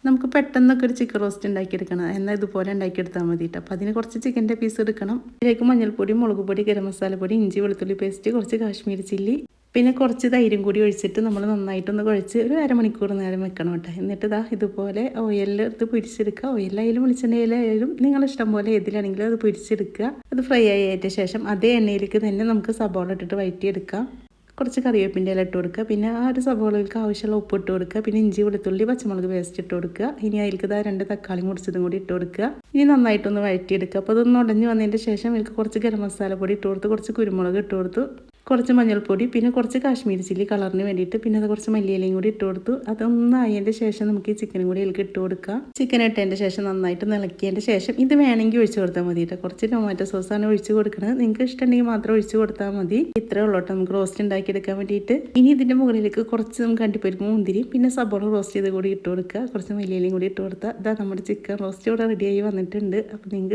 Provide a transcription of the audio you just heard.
നമുക്ക് പെട്ടെന്നൊക്കെ ഒരു ചിക്കൻ റോസ്റ്റ് ഉണ്ടാക്കിയെടുക്കണം. എന്നാൽ ഇതുപോലെ ഉണ്ടാക്കിയെടുത്താൽ മതിയിട്ട്. അപ്പോൾ അതിന് കുറച്ച് ചിക്കൻ്റെ പീസ് എടുക്കണം. ഇതിലേക്ക് മഞ്ഞൾപ്പൊടി, മുളക് പൊടി, ഗരം മസാലപ്പൊടി, ഇഞ്ചി വെളുത്തുള്ളി പേസ്റ്റ്, കുറച്ച് കാശ്മീരി ചില്ലി, പിന്നെ കുറച്ച് തൈരും കൂടി ഒഴിച്ചിട്ട് നമ്മൾ നന്നായിട്ടൊന്ന് കുഴച്ച് ഒരു അരമണിക്കൂർ നേരം വെക്കണം കേട്ടോ. എന്നിട്ട് ഇതുപോലെ ഓയിലിൽ എടുത്ത് പൊരിച്ചെടുക്കുക. ഓയിലായാലും വെളിച്ചെണ്ണയിലായാലും നിങ്ങളിഷ്ടം പോലെ ഏതിലാണെങ്കിലും അത് പൊരിച്ചെടുക്കുക. അത് ഫ്രൈ ആയതിന് ശേഷം അതേ എണ്ണയിലേക്ക് തന്നെ നമുക്ക് സബോള ഇട്ടിട്ട് വഴറ്റിയെടുക്കാം. കുറച്ച് കറിവേപ്പിൻ്റെ ഇല ഇട്ട് കൊടുക്കുക. പിന്നെ ആ ഒരു സബോളയിലേക്ക് ആവശ്യമുള്ള ഉപ്പ് ഇട്ട് കൊടുക്കുക. പിന്നെ ഇഞ്ചി വെളുത്തുള്ളി പച്ചമുളക് പേസ്റ്റ് ഇട്ട് കൊടുക്കുക. ഇനി അതിലേക്ക് 2 തക്കാളി മുറിച്ചതും കൂടി ഇട്ട് കൊടുക്കുക. ഇനി നന്നായിട്ടൊന്ന് വഴറ്റിയെടുക്കുക. അപ്പോൾ അതൊന്ന് ഉടഞ്ഞ് വന്നതിൻ്റെ ശേഷം ഇതിലേക്ക് കുറച്ച് ഗരം മസാല പൊടി ഇട്ട് കൊടുത്ത്, കുറച്ച് കുരുമുളക് ഇട്ട് കൊടുത്തു, കുറച്ച് മഞ്ഞൾപ്പൊടി, പിന്നെ കുറച്ച് കാശ്മീരി ചില്ലി കളറിന് വേണ്ടിയിട്ട്, പിന്നെ അത് കുറച്ച് മല്ലിയിലയും കൂടി ഇട്ട് കൊടുത്തു. അതൊന്ന് ആയതിൻ്റെ ശേഷം നമുക്ക് ഈ ചിക്കനും കൂടി ഇതിലേക്ക് ഇട്ട് കൊടുക്കുക. ചിക്കൻ ഇട്ടതിൻ്റെ ശേഷം നന്നായിട്ട് ഇളക്കിയതിൻ്റെ ശേഷം ഇത് വേണമെങ്കിൽ ഒഴിച്ച് കൊടുത്താൽ മതി കേട്ടോ. കുറച്ച് ടൊമാറ്റോ സോസാണ് ഒഴിച്ച് കൊടുക്കുന്നത്. നിങ്ങൾക്ക് ഇഷ്ടമുണ്ടെങ്കിൽ മാത്രം ഒഴിച്ച് കൊടുത്താൽ മതി. ഇത്രേ ഉള്ളൂ കേട്ടോ നമുക്ക് റോസ്റ്റ് ഉണ്ടാക്കിയെടുക്കാൻ വേണ്ടിയിട്ട്. ഇനി ഇതിൻ്റെ മുകളിലേക്ക് കുറച്ച് നമുക്ക് അണ്ടിപ്പരിപ്പ്, മുന്തിരി, പിന്നെ സബോള റോസ്റ്റ് ചെയ്ത് കൂടി ഇട്ട് കൊടുക്കുക. കുറച്ച് മല്ലിയിലയും കൂടി ഇട്ട് കൊടുത്താൽ നമ്മുടെ ചിക്കൻ റോസ്റ്റ് ഇവിടെ റെഡിയായി വന്നിട്ടുണ്ട്. അപ്പോൾ നിങ്ങൾക്ക്